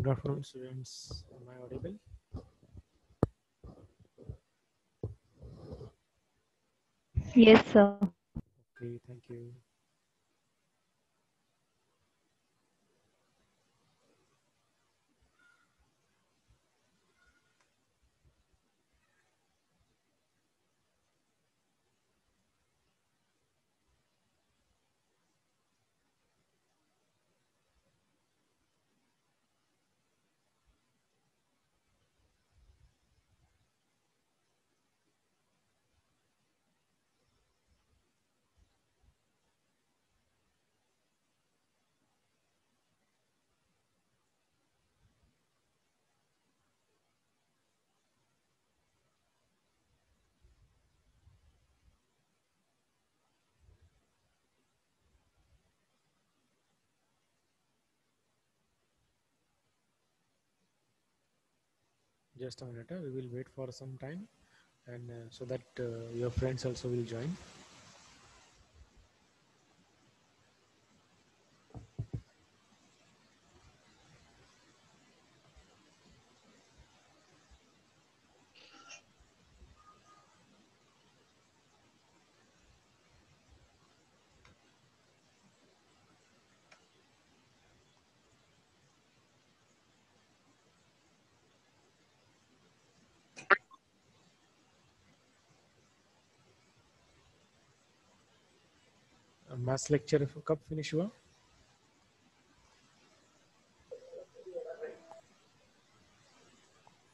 Good afternoon, students. Am I audible? Yes, sir. Okay, thank you. Just a minute. We will wait for some time, and so that your friends also will join. Maths lecture कब finish हुआ?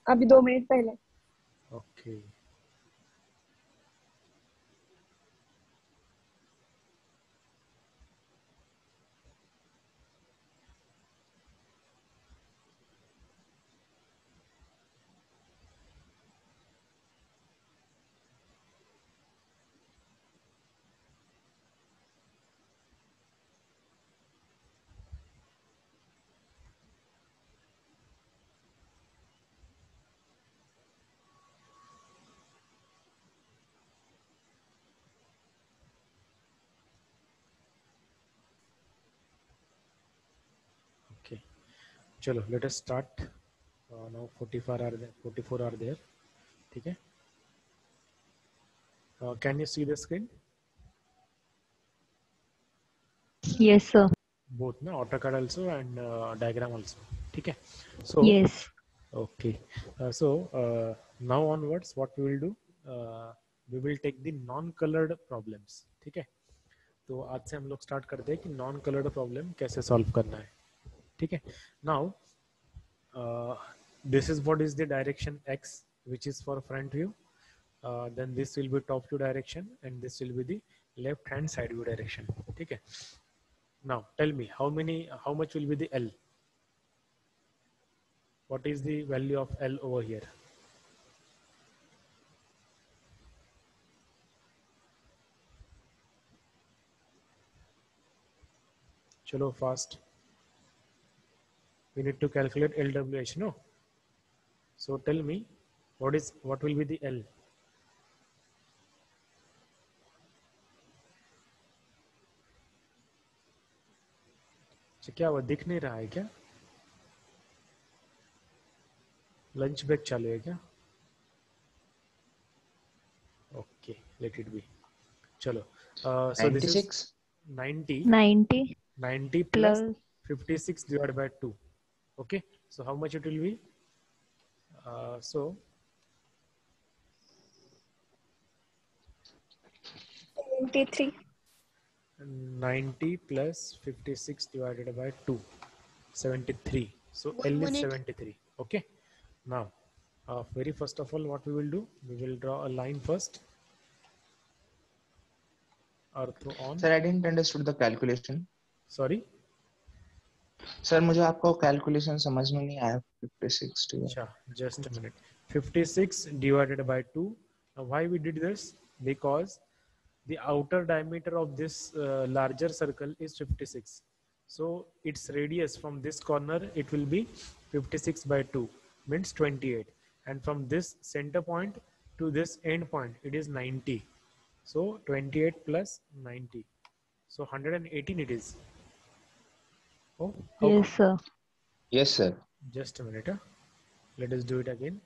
अभी 2 minute पहले. Okay. Okay. चलो, let us start. Now 44 are there. 44 are there. ठीक है? Can you see the screen? Yes, sir. Both, na, AutoCAD also and diagram also. ठीक है? So Yes. okay. Now onwards, what we will do? We will take the non-colored problems. ठीक है? तो आज से हम लोग स्टार्ट करते हैं कि नॉन कलर्ड प्रॉब्लम कैसे सॉल्व करना है. ठीक है? Now this is what is the direction x, which is for front view. Then this will be top view direction, and this will be the left hand side view direction. ठीक है? Now tell me how much will be the L? What is the value of L over here? Chalo fast. We need to calculate LWH, no? So tell me what will be the L? क्या वो दिख नहीं रहा है क्या? Lunch break चालू है क्या? Okay, let it be. चलो. So 96. this is 90. 90 90 plus 56 divided by 2. Okay, so how much it will be? So 23. 90 plus 56 divided by 2, 73. So L is 73. Okay, now very first of all, what we will do, we will draw a line first. Ortho on. Sir, I didn't understood the calculation. Sorry. Sir, मुझे आपको calculation समझ में नहीं आया. 56 अच्छा, just a minute. 56 divided by 2. Now why we did this? Because the outer diameter of this larger circle is 56. So its radius from this corner, it will be 56 by 2, means 28. And from this center point to this end point, it is 90. So 28 plus 90. So 118 it is. Oh, how Yes, come? sir. Yes, sir. just a minute. Let us do it again.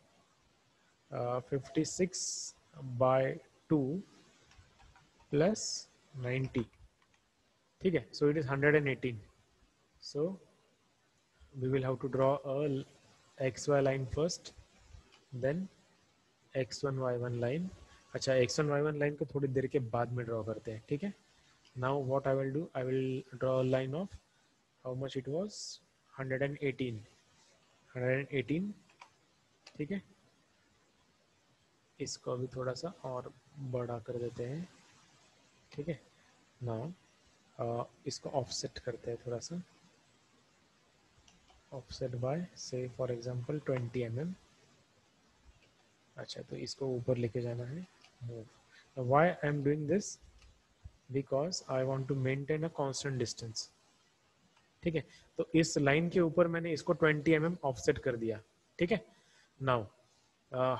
56 by 2 plus 90. Okay, so it is 118. So we will have to draw a xy line first, then x1 y1 line. अच्छा, x1 y1 line को थोड़ी देर के बाद में draw करते हैं, ठीक है? Now what I will do, I will draw a line of how much it was, 118, ठीक है? इसको अभी थोड़ा सा और बड़ा कर देते हैं, ठीक है? Now इसको offset करते हैं थोड़ा सा, offset by say for example 20 mm. अच्छा, तो इसको ऊपर लेके जाना है, move. Now why I am doing this? Because I want to maintain a constant distance. ठीक है, तो इस लाइन के ऊपर मैंने इसको 20 mm ऑफसेट कर दिया, ठीक है? Now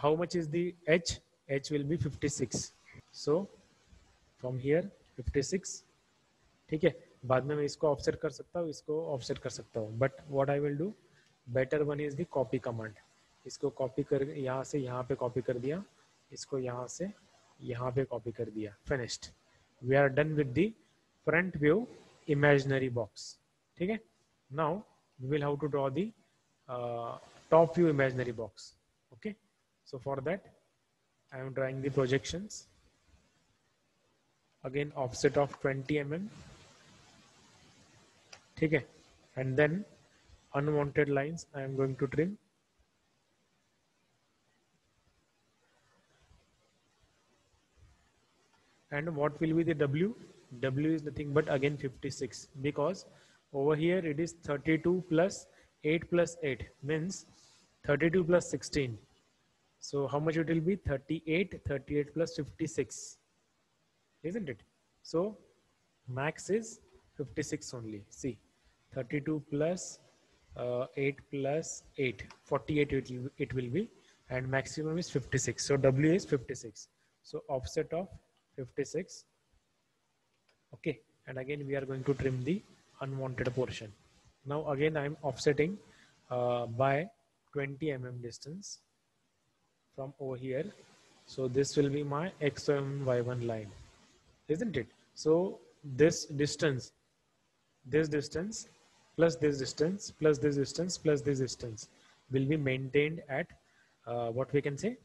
how much is the h? h will be 56. So from here 56, ठीक है? बाद में मैं इसको ऑफसेट कर सकता हूँ, इसको ऑफसेट कर सकता हूँ, but what I will do, better one is the copy command. इसको कॉपी कर, यहाँ से यहाँ पे कॉपी कर दिया, इसको यहाँ से यहाँ पे कॉपी कर दिया, finished. We are done with the front view imaginary box, ठीक है? Now we will how to draw the top view imaginary box. Okay, so for that I am drawing the projections. Again offset of 20 mm, ठीक है? And then unwanted lines I am going to trim. And what will be the W? W is nothing but again 56, because over here it is 32 plus 8 plus 8 means 32 plus 16. So how much it will be? 38 plus 56, isn't it? So max is 56 only. See, 32 plus 8 plus 8, 48 it will be, and maximum is 56. So W is 56. So offset of 56. Okay, and again we are going to trim the unwanted portion. Now again I am offsetting by 20 mm distance from over here. So this will be my x1 y1 line, isn't it? So this distance plus this distance plus this distance plus this distance will be maintained at what we can say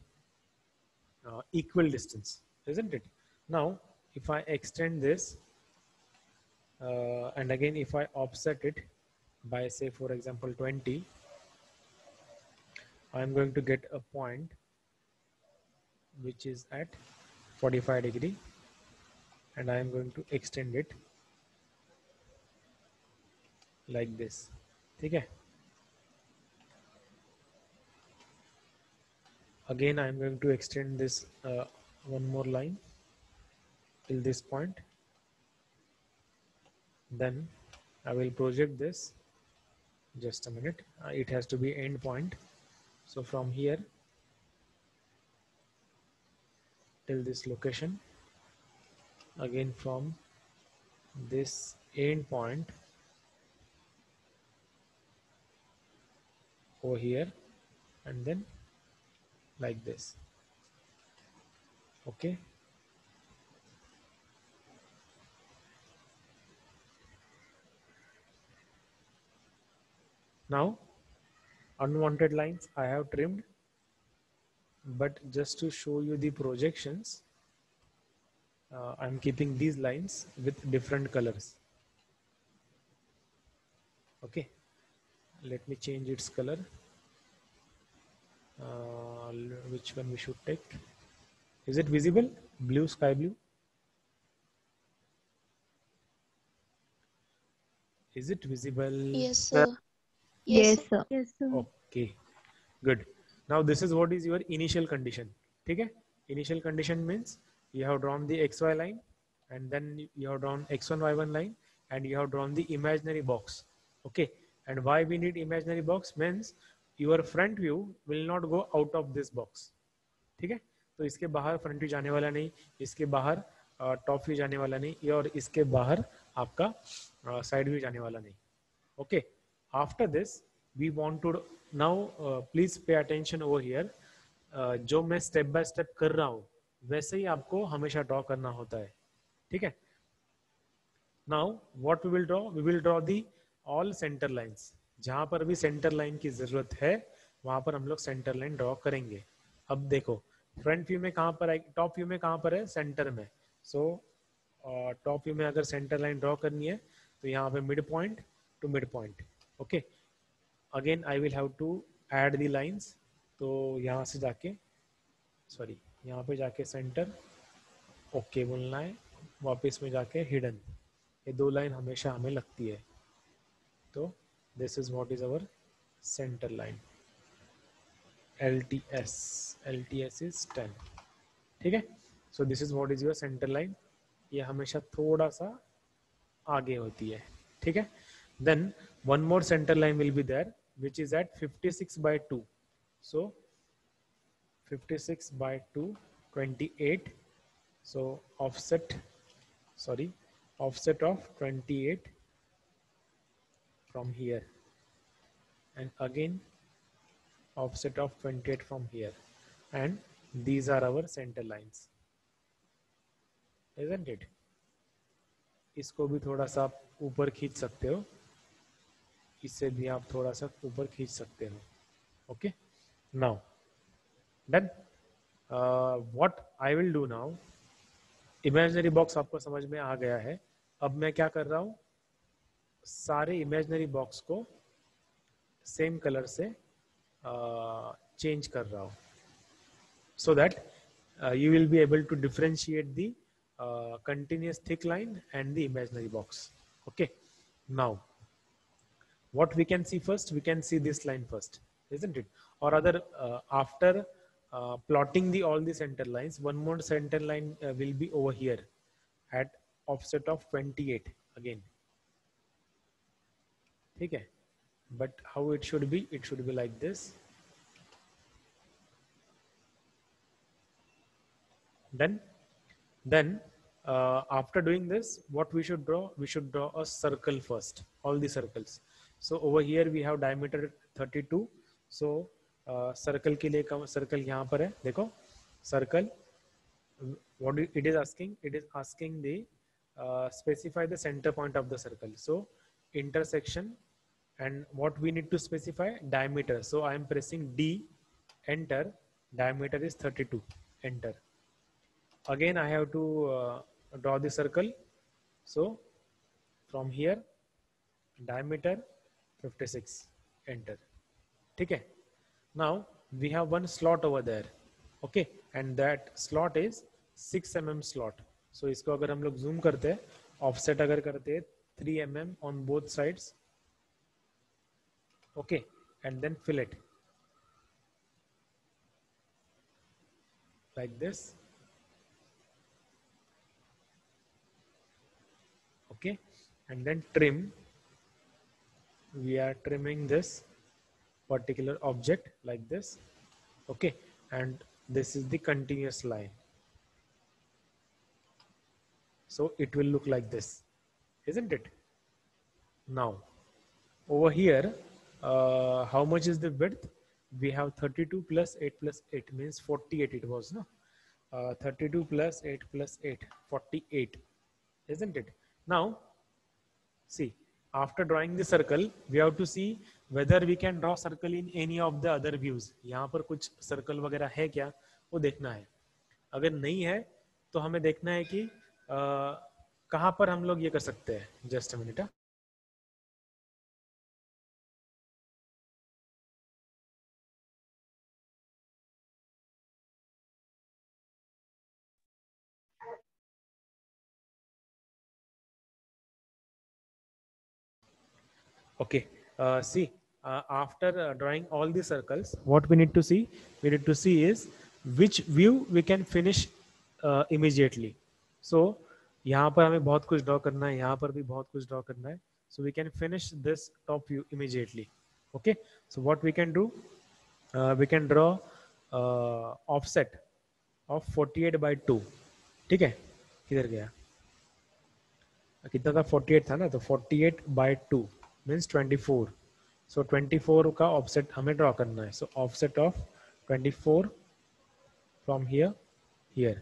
equal distance, isn't it? Now if I extend this and again if I offset it by say for example 20, I am going to get a point which is at 45 degree, and I am going to extend it like this, ठीक है? Again I am going to extend this one more line till this point. Then I will project this. Just a minute. It has to be end point. So from here till this location, again from this end point over here, and then like this. Okay. Now unwanted lines I have trimmed, but just to show you the projections, I'm keeping these lines with different colors. Okay, let me change its color. Which one we should take? Is it visible? Blue, sky blue. Is it visible? Yes, sir. Yes, sir. Yes, sir. Okay, good. Now this is what is your initial condition. Okay, initial condition means you have drawn the XY line, and then you have drawn X1 Y1 line, and you have drawn the imaginary box. Okay, and why we need imaginary box means your front view will not go out of this box. ठीक है, तो इसके बाहर front view जाने वाला नहीं, इसके बाहर टॉप व्यू जाने वाला नहीं, और इसके बाहर आपका साइड व्यू जाने वाला नहीं. Okay, after this we want to now please pay attention over here. जो मैं स्टेप बाय स्टेप कर रहा हूँ वैसे ही आपको हमेशा ड्रॉ करना होता है, ठीक है. Now what we will draw the all centre lines. जहां पर भी सेंटर लाइन की जरूरत है वहां पर हम लोग सेंटर लाइन ड्रॉ करेंगे. अब देखो फ्रंट व्यू में कहां पर है, टॉप व्यू में कहां पर है, सेंटर में. सो टॉप व्यू में अगर सेंटर लाइन ड्रॉ करनी है तो यहाँ पे mid point to mid point. Okay, again I will have to add the lines. तो यहाँ से जाके सॉरी यहाँ पे जाके सेंटर ओके बोलना है, वापस में जाके हिडन. ये दो लाइन हमेशा हमें लगती है. तो this is what is our centre line. LTS is 10. ठीक है. So this is what is your centre line. ये हमेशा थोड़ा सा आगे होती है, ठीक है. Then one more centre line will be there which is at 56/2. So 56/2, 28. So offset of 28 from here, and again offset of 28 from here, and these are our center lines, isn't it? इसको भी थोड़ा सा आप ऊपर खींच सकते हो, इससे भी आप थोड़ा सा ऊपर खींच सकते हो. Okay, now then what I will do now, imaginary box आपको समझ में आ गया है. अब मैं क्या कर रहा हूँ, सारे इमेजिनरी बॉक्स को सेम कलर से चेंज कर रहा हूँ, so that you will be able to differentiate the continuous thick line and the imaginary box. Okay, now what we can see first, we can see this line first, isn't it? Or rather, after plotting the all the center lines, one more center line will be over here at offset of 28 again. Okay, but how it should be? It should be like this. Then after doing this, what we should draw? We should draw a circle first, all the circles. So over here we have diameter 32. So circle के लिए कम circle यहाँ पर है, देखो circle. What it is asking? It is asking the specify the center point of the circle. So intersection, and what we need to specify? Diameter. So I am pressing D, enter. Diameter is 32, enter. Again I have to draw the circle. So from here, diameter 56, enter. Okay. Now we have one slot over there. Okay, and that slot is 6 mm slot. So इसको अगर हम लोग zoom करते हैं, offset अगर करते हैं 3 mm on both sides. Okay, and then fill it like this. Okay, and then trim. We are trimming this particular object like this. Okay, and this is the continuous line. So it will look like this, isn't it? Now over here, how much is the width? We have 32 plus 8 plus 8 means 48. It was, no? 32 plus 8 plus 8, 48, isn't it? Now see, after drawing the circle, we have to see whether we can draw circle in any of the other views. यहाँ पर कुछ circle वगैरह है क्या, वो देखना है. अगर नहीं है तो हमें देखना है कि कहाँ पर हम लोग ये कर सकते हैं. Just a minute. Okay, see, after drawing all the circles, what we need to see? We need to see is which view we can finish immediately. So, यहाँ पर हमें बहुत कुछ draw करना है, यहाँ पर भी बहुत कुछ draw करना है. So we can finish this top view immediately. Okay, so what we can do? We can draw offset of 48/2. ठीक है? किधर गया? कितना था? 48 था ना? तो 48/2 means 24. सो 24 का ऑफसेट हमें ड्रॉ करना है. सो ऑफसेट ऑफ 24 फ्रॉम हियर.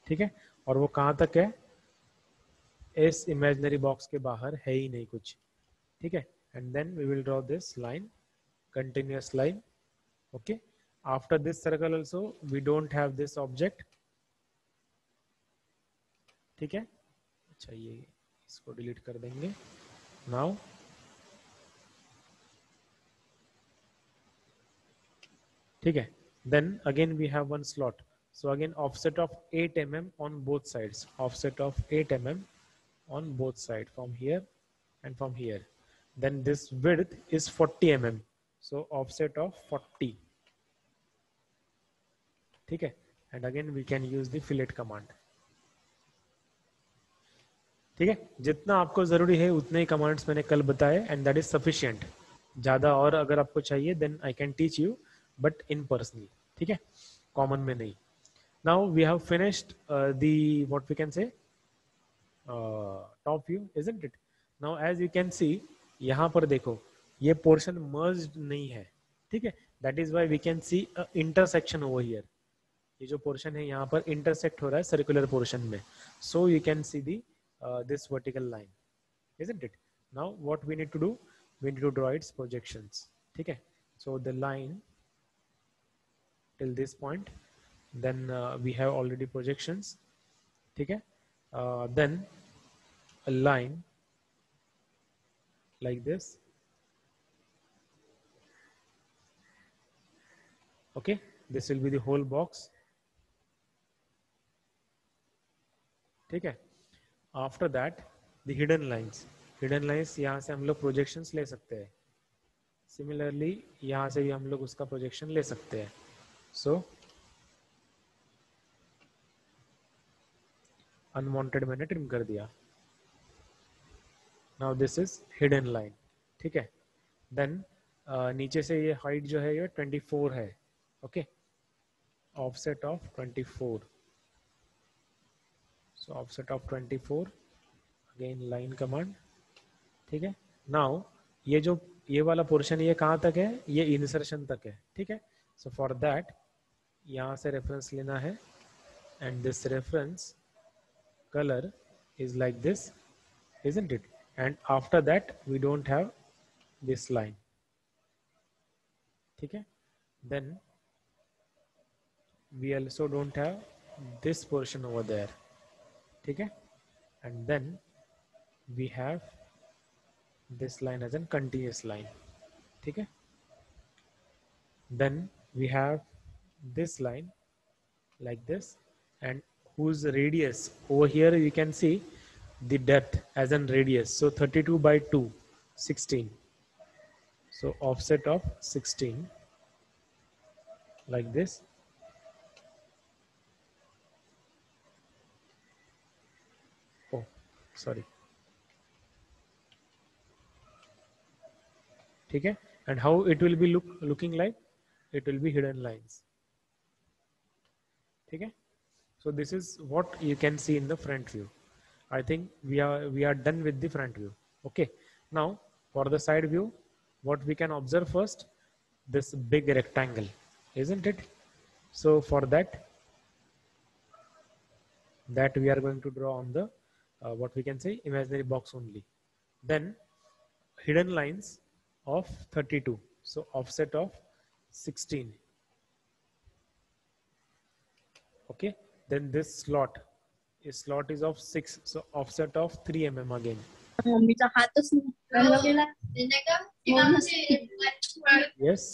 ठीक है, और वो कहाँ तक है? इस इमेजिनरी बॉक्स के बाहर है ही नहीं कुछ. ठीक है, and then we will draw this line, continuous line. Okay, after this circle also we don't have this object. ठीक है, अच्छा ये इसको डिलीट कर देंगे. नाउ ठीक है, then again we have one slot. So again offset of 8 mm on both sides, offset of 8 mm on both sides, from here and from here. Then this width is 40 mm, so offset of 40. ठीक है, and again we can use the fillet command. ठीक है, जितना आपको जरूरी है उतने ही commands मैंने कल बताए, एंड दैट इज सफिशिएंट. ज्यादा और अगर आपको चाहिए then I can teach you, but in personally. ठीक है, कॉमन में नहीं. Now we have finished the what we can say top view, isn't it? Now as you can see, यहाँ पर देखो ये पोर्शन मर्ज्ड नहीं है. ठीक है, that is why we can see intersection over here. ये जो पोर्शन है यहाँ पर इंटरसेक्ट हो रहा है सर्कुलर पोर्शन में. So you can C the this vertical line, isn't it? Now what we need to do, we need to draw its projections. ठीक है, so the line till this point, then we have already projections. ठीक है, then a line like this. Okay, this will be the whole box. ठीक है, after that the hidden lines. Hidden lines यहाँ से हम लोग प्रोजेक्शंस ले सकते हैं. सिमिलरली यहाँ से भी हम लोग उसका प्रोजेक्शन ले सकते हैं. सो अनवांटेड मैंने ट्रिम कर दिया. Now this is hidden line. ठीक है, देन नीचे से ये हाइट जो है ये 24 है. Okay, offset of 24. So offset of 24, again line command. ठीक है, नाउ ये वाला पोर्शन ये कहाँ तक है? ये इंसर्शन तक है. ठीक है, सो फॉर दैट यहाँ से रेफरेंस लेना है, and this reference colour is like this, isn't it? And after that we don't have this line. ठीक है, then we also don't have this portion over there. ठीक है, and then we have this line as a continuous line. ठीक है, then we have this line like this, and whose radius over here you can see the depth as an radius. So 32 by 2, 16. So offset of 16 like this. Oh, sorry. ठीक है, and how it will be looking like? It will be hidden lines. ठीक है, so this is what you can see in the front view. I think we are done with the front view. Okay, now for the side view, what we can observe first, this big rectangle, isn't it? So for that we are going to draw on the what we can say imaginary box only. Then hidden lines of 32, so offset of 16. Okay, then this slot is of 6, so offset of 3 mm again. मम्मीचा हातच गेला. Yes,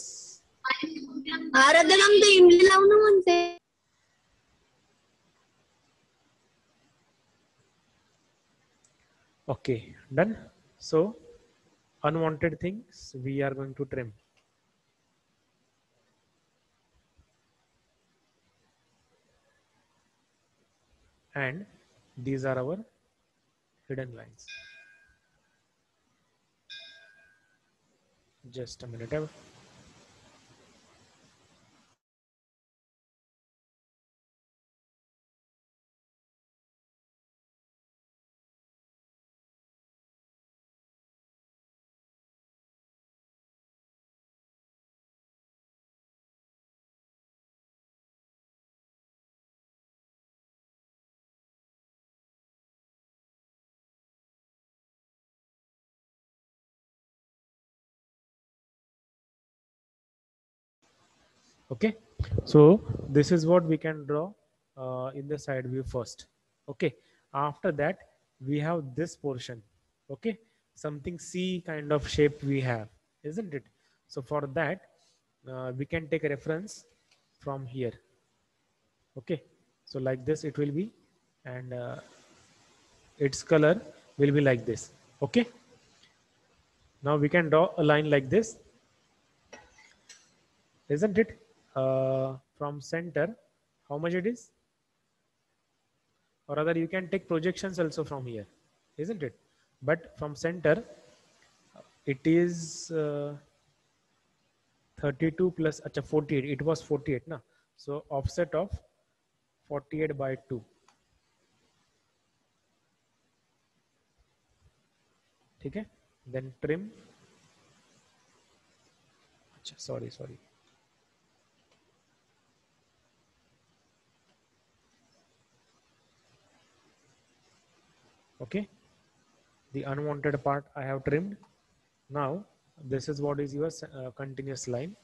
आराधना आमचं इमली लावणं म्हणते. okay, done. So unwanted things we are going to trim. And these are our hidden lines. Just a minute. Okay, so this is what we can draw in the side view first. Okay, after that we have this portion. Okay, something C kind of shape we have, isn't it? So for that we can take a reference from here. Okay, so like this it will be, and its color will be like this. Okay, now we can draw a line like this, isn't it? From center, how much it is? Or rather you can take projections also from here, isn't it? But from center it is 32 plus acha 48, it was 48 na, so offset of 48 by 2. ठीक है, then trim, अच्छा sorry, okay, the unwanted part I have trimmed. Now this is what is your continuous line,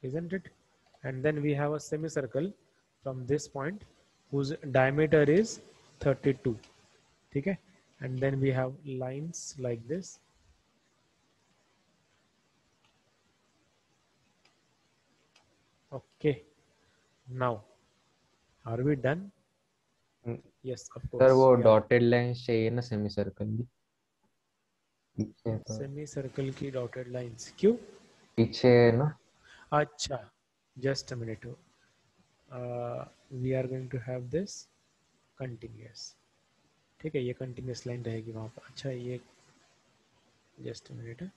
isn't it? And then we have a semicircle from this point whose diameter is 32. Okay, and then we have lines like this. Okay, now are we done? Yes, of course. Sir वो dotted lines चाहिए ना semi circle की पीछे, तो semi circle की dotted lines क्यों पीछे है ना? अच्छा, just a minute, we are going to have this continuous. ठीक है, ये कंटिन्यूअस लाइन रहेगी वहां पर. अच्छा, ये जस्ट अ मिनट है.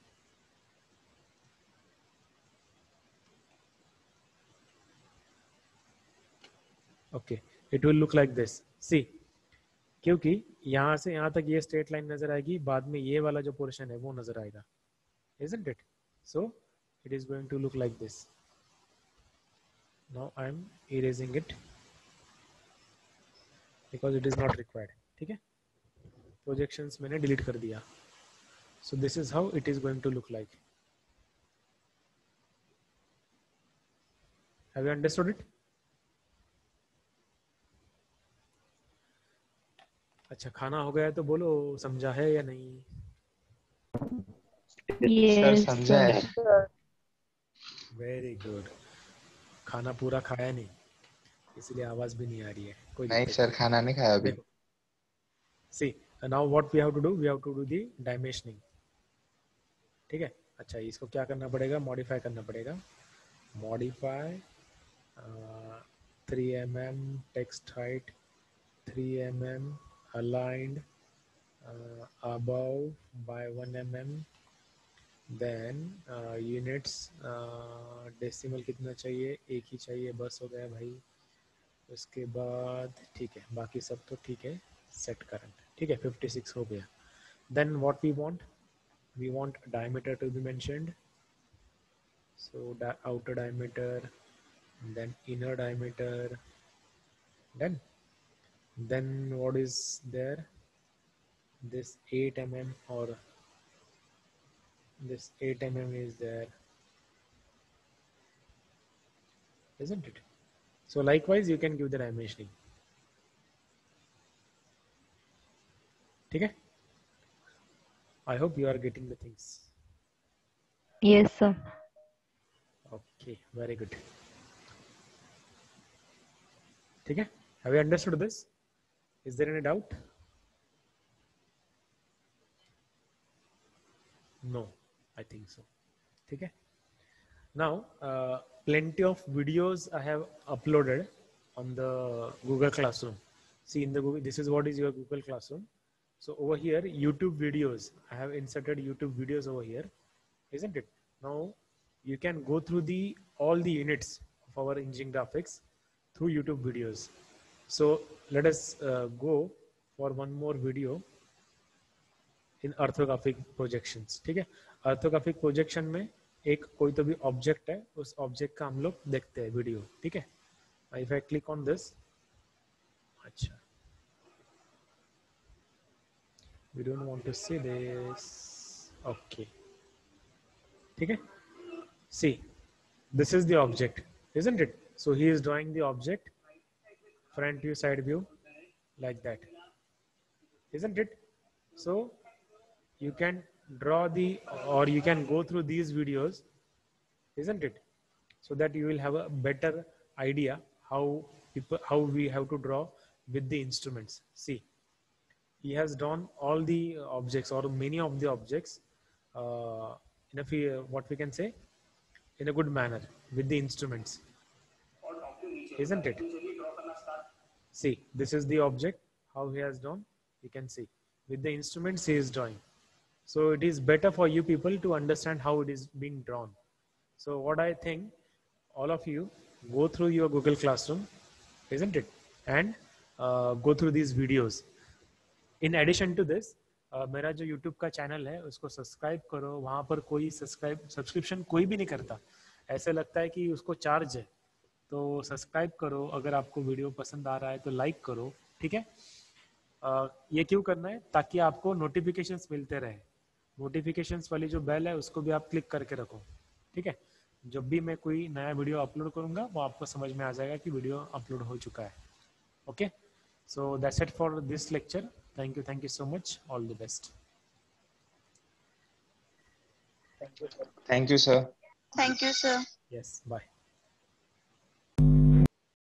Okay, it will look like this. See, क्योंकि यहाँ से यहाँ तक ये स्ट्रेट लाइन नजर आएगी, बाद में ये वाला जो पोर्शन है वो नजर आएगा, isn't it? So it is going to look like this. Now I am erasing it because it is not required. ठीक है, projections मैंने delete कर दिया. So this is how it is going to look like. Have you understood it? अच्छा, खाना हो गया तो बोलो समझा है या नहीं? सर Yes, समझा है. Very good. खाना पूरा खाया नहीं, इसलिए आवाज भी नहीं आ रही है. कोई नहीं दिक्कत सर, खाना नहीं खाया अभी. देखो, see now what we have to do, we have to do the dimensioning. ठीक है, अच्छा इसको क्या करना पड़ेगा, मॉडिफाई करना पड़ेगा. Modify 3 mm text height, 3 mm aligned above by 1 mm. Then units decimal कितना चाहिए, एक ही चाहिए, बस हो गया भाई. उसके बाद ठीक है, बाकी सब तो ठीक है. सेट करंट, ठीक है, 56 हो गया. Then what we want diameter to be mentioned. So outer diameter, then inner diameter, then what is there, this 8 mm or this 8 mm is there, isn't it? So likewise you can give the dimensioning. ठीक है, I hope you are getting the things. Yes, sir. Okay, very good. ठीक है, have you understood this? Is there any doubt? No, I think so. ठीक है. Now plenty of videos I have uploaded on the Google Classroom. See, in the Google, this is what is your Google Classroom. So over here, YouTube videos, I have inserted YouTube videos over here, isn't it? Now you can go through all the units of our engineering graphics through YouTube videos. So let us go for one more video in orthographic projections. ठीक है, orthographic projection में एक कोई तो भी object है, उस object का हम लोग देखते हैं वीडियो. ठीक है, if I click on this, अच्छा, we don't want to see this. Okay, ठीक है. See, this is the object, isn't it? So he is drawing the object, front view, side view, like that, isn't it? So you can draw the, or you can go through these videos, isn't it? So that you will have a better idea how we have to draw with the instruments. See, he has drawn all the objects or many of the objects in what we can say, in a good manner with the instruments, isn't it? See, this is the object, how he has drawn. You can see with the instruments he is drawing. So it is better for you people to understand how it is being drawn. So what I think, all of you go through your Google Classroom, isn't it? And go through these videos. In addition to this, मेरा जो YouTube का channel है उसको subscribe करो. वहाँ पर कोई subscription कोई भी नहीं करता. ऐसे लगता है कि उसको चार्ज है. तो सब्सक्राइब करो. अगर आपको वीडियो पसंद आ रहा है तो लाइक करो. ठीक है? ये क्यों करना है? ताकि आपको नोटिफिकेशंस मिलते रहे. नोटिफिकेशंस वाली जो बेल है उसको भी आप क्लिक करके रखो. ठीक है? जब भी मैं कोई नया वीडियो अपलोड करूंगा वो आपको समझ में आ जाएगा कि वीडियो अपलोड हो चुका है. Okay, so that's it for this lecture. Thank you so much. All the best. Thank you, sir. Thank you, sir. Yes, bye.